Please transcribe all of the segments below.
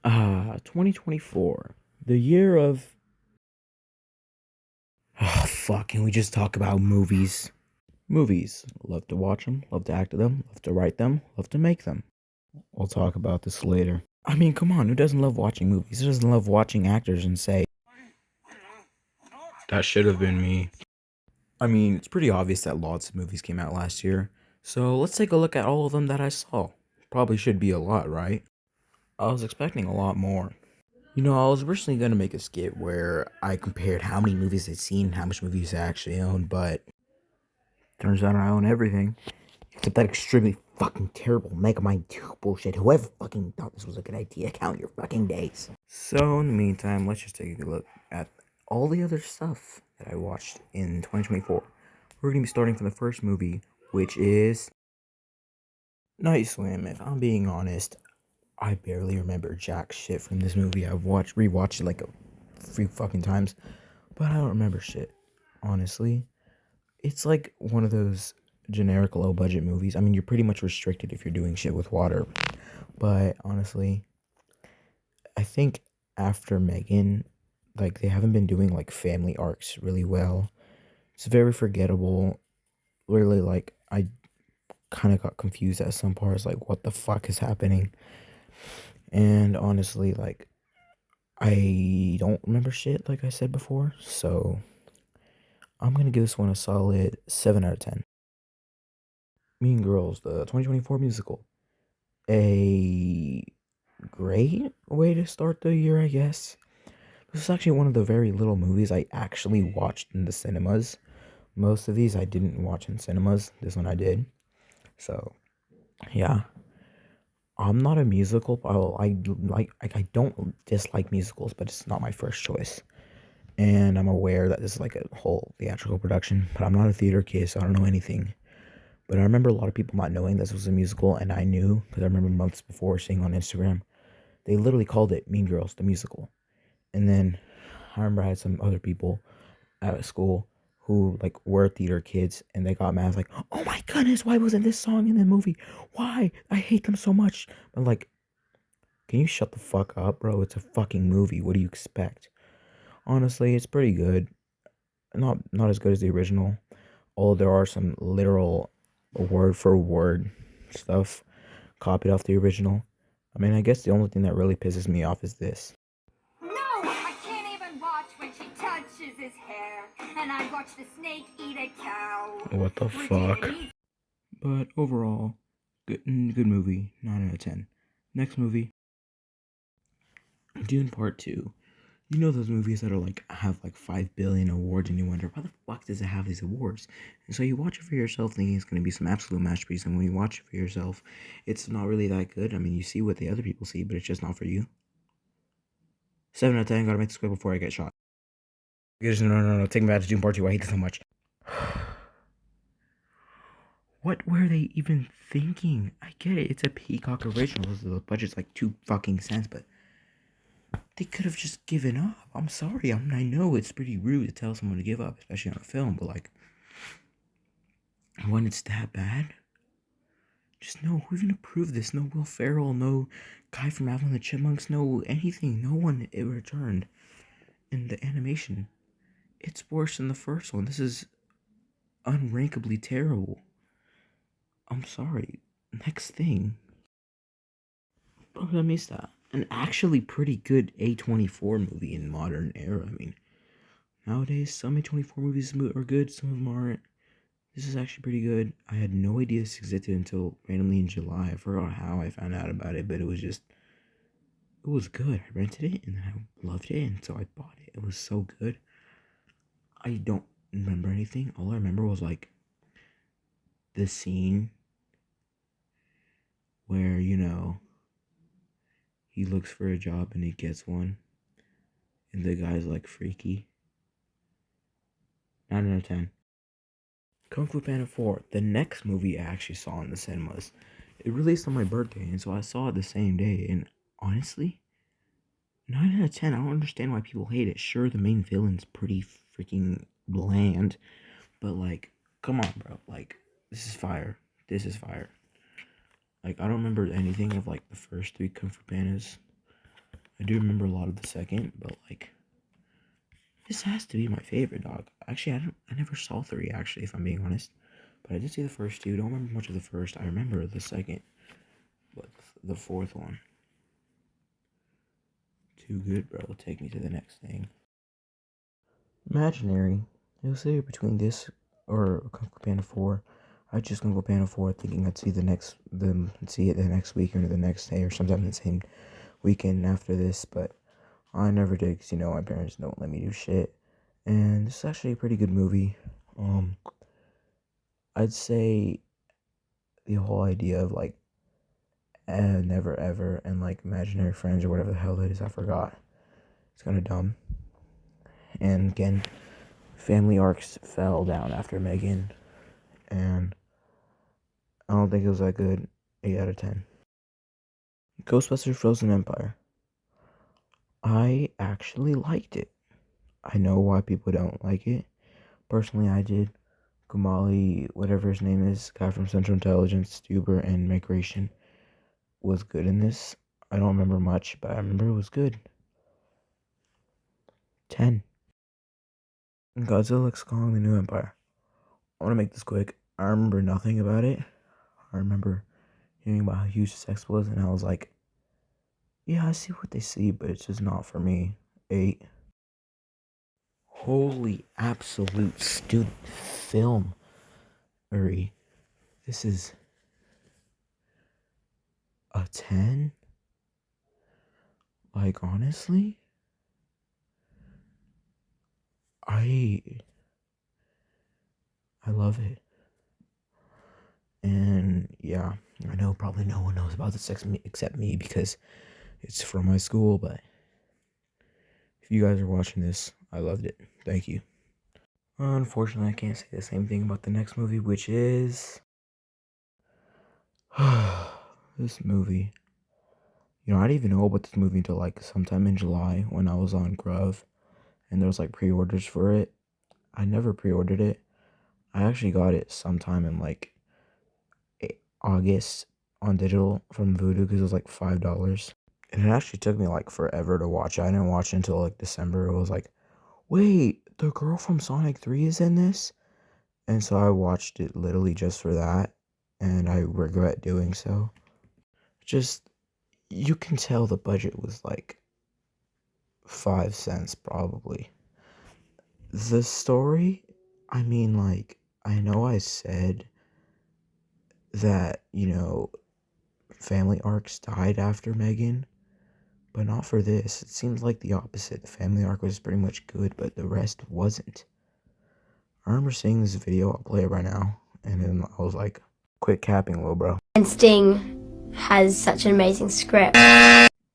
2024. The year of. Oh, fuck. Can we just talk about movies? Movies. Love to watch them, love to act them, love to write them, love to make them. We'll talk about this later. I mean, come on. Who doesn't love watching movies? Who doesn't love watching actors and say, that should have been me? I mean, it's pretty obvious that lots of movies came out last year. So let's take a look at all of them that I saw. Probably should be a lot, right? I was expecting a lot more. I was originally going to make a skit where I compared how many movies I'd seen, how much movies I actually owned, but turns out I own everything. Except that extremely fucking terrible Megamind 2 bullshit. Whoever fucking thought this was a good idea, count your fucking days. So, in the meantime, let's just take a look at all the other stuff that I watched in 2024. We're going to be starting from the first movie, which is Night Swim. If I'm being honest, I barely remember jack shit from this movie. I've rewatched it like a few fucking times, but I don't remember shit. Honestly, it's like one of those generic low budget movies. I mean, you're pretty much restricted if you're doing shit with water, but honestly, I think after Megan, like they haven't been doing like family arcs really well. It's very forgettable. Really, like I kind of got confused at some parts, like what the fuck is happening. And honestly, like I don't remember shit, like I said before, so I'm gonna give this one a solid 7 out of 10. Mean Girls, the 2024 musical. A great way to start the year, I guess. This is actually one of the very little movies I actually watched in the cinemas. Most of these I didn't watch in cinemas. This one I did. So, yeah. I'm not a musical. I don't dislike musicals, but it's not my first choice. And I'm aware that this is like a whole theatrical production, but I'm not a theater kid, so I don't know anything. But I remember a lot of people not knowing this was a musical, and I knew because I remember months before seeing on Instagram, they literally called it Mean Girls, the musical. And then I remember I had some other people at school who like were theater kids, and they got mad, like, "Oh my goodness, why wasn't this song in the movie? Why? I hate them so much." I'm like, can you shut the fuck up, bro? It's a fucking movie. What do you expect? Honestly, it's pretty good. Not as good as the original. Although there are some literal word for word stuff copied off the original. I mean, I guess the only thing that really pisses me off is this. No, I can't even watch when she touches his hair. And I watched a snake eat a cow. What the fuck? But overall, good movie. 9 out of 10. Next movie, Dune Part 2. You know those movies that are like have like 5 billion awards, and you wonder why the fuck does it have these awards? And so you watch it for yourself thinking it's going to be some absolute masterpiece, and when you watch it for yourself, it's not really that good. I mean, you see what the other people see, but it's just not for you. 7 out of 10. Gotta make this quick before I get shot. No. Take me back to Dune Part 2. I hate this so much. What were they even thinking? I get it. It's a Peacock original. So the budget's like 2 fucking cents, but they could have just given up. I'm sorry. I know it's pretty rude to tell someone to give up, especially on a film, but like, when it's that bad, just no. Who even approved this? No Will Ferrell, no guy from Alvin and the Chipmunks, no anything. No one it returned. In the animation, it's worse than the first one. This is unrankably terrible. I'm sorry. Next thing. Oh, I missed that. An actually pretty good A24 movie in modern era. I mean, nowadays some A24 movies are good, some of them aren't. This is actually pretty good. I had no idea this existed until randomly in July. I forgot how I found out about it, but it was good. I rented it and then I loved it, and so I bought it. It was so good. I don't remember anything. All I remember was like the scene where, he looks for a job and he gets one, and the guy's like freaky. 9 out of 10. Kung Fu Panda 4, the next movie I actually saw in the cinemas. It released on my birthday, and so I saw it the same day, and honestly, 9 out of 10. I don't understand why people hate it. Sure, the main villain's pretty freaking bland, but like, come on, bro. Like, this is fire. This is fire. Like, I don't remember anything of like the first 3 Kung Fu Pandas. I do remember a lot of the second, but like this has to be my favorite, dog. Actually, I never saw three. Actually, if I'm being honest, but I did see the first two. Don't remember much of the first. I remember the second, but the fourth one. Too good, bro. Take me to the next thing. Imaginary. It was either between this or Kung Fu Panda 4. I just Kung Fu Panda 4 thinking I'd see see it the next week or the next day or sometime the same weekend after this, but I never did because my parents don't let me do shit. And this is actually a pretty good movie. I'd say the whole idea of like never ever and like imaginary friends or whatever the hell it is, I forgot. It's kind of dumb. And again, family arcs fell down after Megan, and I don't think it was that good. 8 out of 10. Ghostbusters Frozen Empire. I actually liked it. I know why people don't like it. Personally, I did. Kamali, whatever his name is, guy from Central Intelligence, Stuber, and Migration, was good in this. I don't remember much, but I remember it was good. 10. Godzilla x Kong: The New Empire. I want to make this quick. I remember nothing about it. I remember hearing about how huge the sex was, and I was like, yeah, I see what they see, but it's just not for me. 8. Holy absolute student film. Uri. This is a 10? Like, honestly? I love it. And yeah, I know probably no one knows about this except me because it's from my school, but if you guys are watching this, I loved it. Thank you. Unfortunately, I can't say the same thing about the next movie, which is this movie. I didn't even know about this movie until like sometime in July when I was on Grove and there was like pre-orders for it. I never pre-ordered it. I actually got it sometime in like August on digital from Vudu because it was like $5. And it actually took me like forever to watch it. I didn't watch it until like December. It was like, wait, the girl from Sonic 3 is in this? And so I watched it literally just for that. And I regret doing so. Just, you can tell the budget was like 5 cents probably. The story, I mean, like, I know I said that, family arcs died after Megan, but not for this. It seems like the opposite. The family arc was pretty much good, but the rest wasn't. I remember seeing this video, I'll play it right now, and then I was like, quit capping, little bro. And Sting has such an amazing script.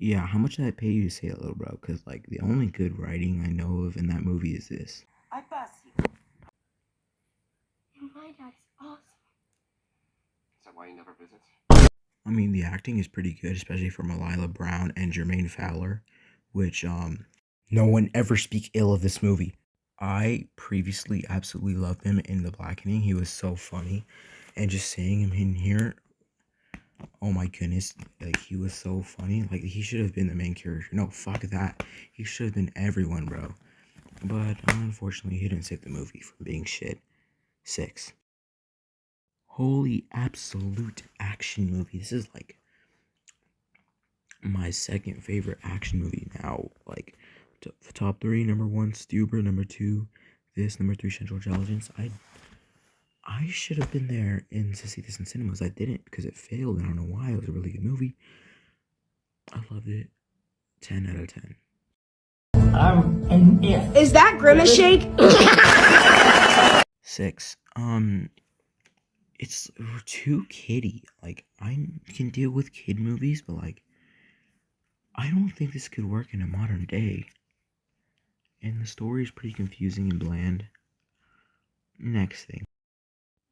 Yeah, how much did I pay you to say it, little bro? Because, like, the only good writing I know of in that movie is this. I pass you. And my dad's awesome. Is that why you never visit? I mean, the acting is pretty good, especially for Malila Brown and Jermaine Fowler, which, no one ever speak ill of this movie. I previously absolutely loved him in The Blackening. He was so funny. And just seeing him in here, oh my goodness, like, he was so funny. Like, he should have been the main character. No, fuck that. He should have been everyone, bro. But, unfortunately, he didn't save the movie from being shit. 6. Holy absolute action movie. This is, like, my second favorite action movie now. Like, the top 3, number 1, Stuber, number 2, this, number 3, Central Intelligence. I should have been there to see this in cinemas. I didn't because it failed. I don't know why. It was a really good movie. I loved it. 10 out of 10. Is that Grimace Shake? 6. It's too kiddie. Like, I can deal with kid movies, but like, I don't think this could work in a modern day. And the story is pretty confusing and bland. Next thing.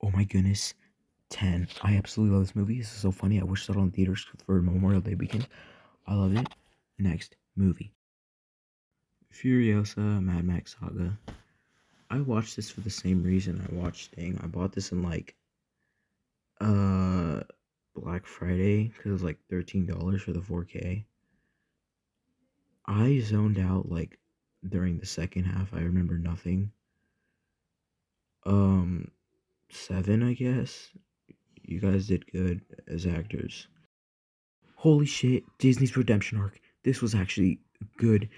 Oh my goodness. 10. I absolutely love this movie. This is so funny. I wish it was on theaters for Memorial Day weekend. I loved it. Next movie. Furiosa Mad Max Saga. I watched this for the same reason I watched Sting. I bought this in like Black Friday because it was like $13 for the 4K. I zoned out like during the second half. I remember nothing. Um, 7, I guess. You guys did good as actors. Holy shit, Disney's redemption arc. This was actually good.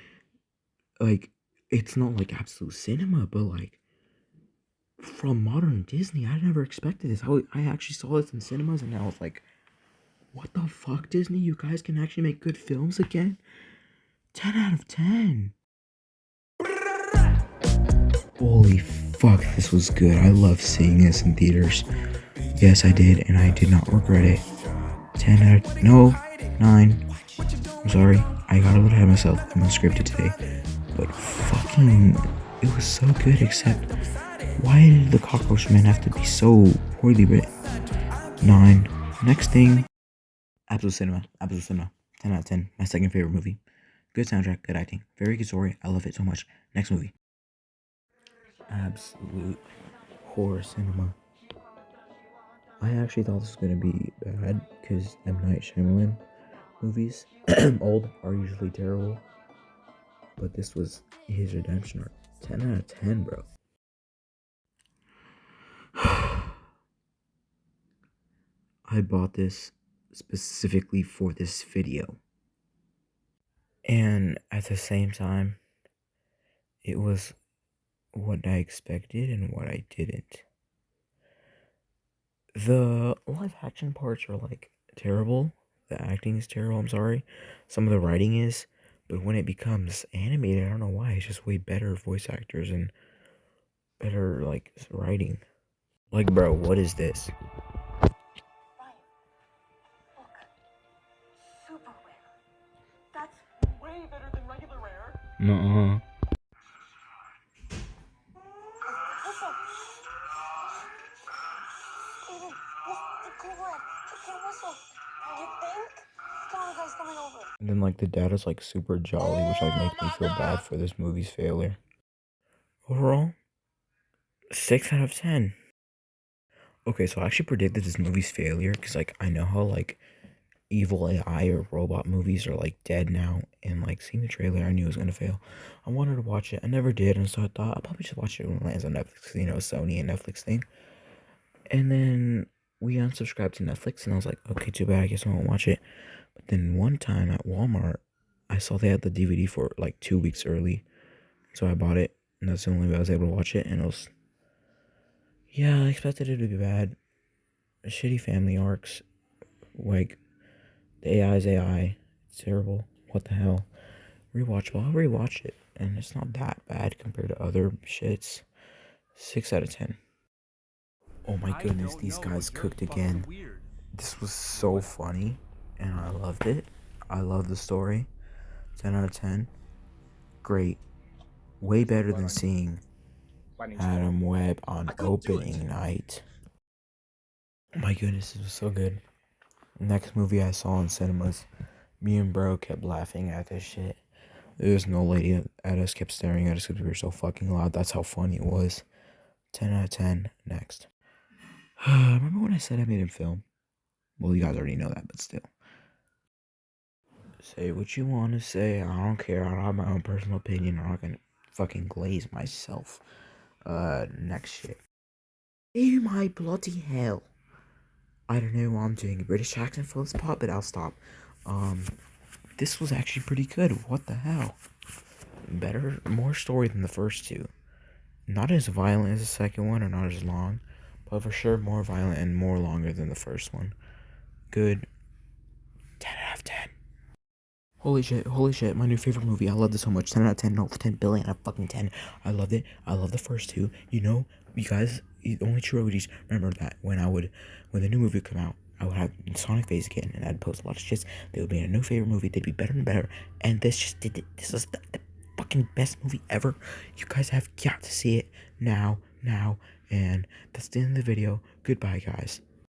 Like, it's not like absolute cinema, but like from modern Disney, I never expected this. I actually saw this in cinemas, and I was like, what the fuck, Disney? You guys can actually make good films again? 10 out of 10. Holy fuck, this was good. I love seeing this in theaters. Yes, I did, and I did not regret it. 10 out of... No, 9. I'm sorry. I got a little ahead of myself. I'm unscripted today. But fucking... It was so good, except... Why did the Cockroach Man have to be so poorly written? 9. Next thing... Absolute cinema. Absolute cinema. 10 out of 10. My second favorite movie. Good soundtrack, good acting. Very good story. I love it so much. Next movie. Absolute horror cinema. I actually thought this was gonna be bad because M. Night Shyamalan movies, old, are usually terrible. But this was his redemption arc. 10 out of 10, bro. I bought this specifically for this video. And at the same time, it was what I expected and what I didn't. The live action parts are like terrible. The acting is terrible, I'm sorry. Some of the writing is, but when it becomes animated, I don't know why. It's just way better voice actors and better like writing. Like, bro, what is this? Super rare. That's Way better than regular rare. Nuh-uh. whistle. Steven, the Cleveland. You can whistle. You think? Come on, guys, coming over. And then like the dad is like super jolly, which like makes me feel bad for this movie's failure. Overall, 6 out of 10. Okay, so I actually predicted this movie's failure because like I know how like evil AI or robot movies are like dead now, and like seeing the trailer, I knew it was gonna fail. I wanted to watch it, I never did, and so I thought I'll probably just watch it when it lands on Netflix, you know, Sony and Netflix thing. And then we unsubscribed to Netflix, and I was like, okay, too bad, I guess I won't watch it. But then one time at Walmart, I saw they had the DVD for like 2 weeks early, so I bought it, and that's the only way I was able to watch it. And it was, yeah, I expected it to be bad. Shitty family arcs, like the AI's AI. It's terrible. What the hell? Rewatchable. I'll rewatch it, and it's not that bad compared to other shits. 6 out of 10. Oh my goodness, these guys cooked again. This was so funny, and I loved it. I love the story. 10 out of 10. Great. Way better than seeing Adam Webb on opening night. Oh my goodness, this was so good. Next movie I saw in cinemas, me and bro kept laughing at this shit. There was no lady at us, kept staring at us because we were so fucking loud. That's how funny it was. 10 out of 10. Next. Remember when I said I made him film? Well, you guys already know that, but still. Say what you want to say. I don't care. I have my own personal opinion. I'm not gonna fucking glaze myself. Next shit. Hey, my bloody hell. I don't know why I'm doing a British accent for this part, but I'll stop. This was actually pretty good. What the hell? Better, more story than the first two. Not as violent as the second one, or not as long, but for sure more violent and more longer than the first one. Good. 10 out of 10. Holy shit, my new favorite movie. I love this so much. 10 out of 10, no, 10 billion out of fucking 10. I loved it. I love the first two. You know, you guys, the only true OGs remember that when the new movie would come out, I would have Sonic Phase again, and I'd post a lot of shits. They would be a new favorite movie. They'd be better and better. And this just did it. This is the fucking best movie ever. You guys have got to see it now. And that's the end of the video. Goodbye, guys.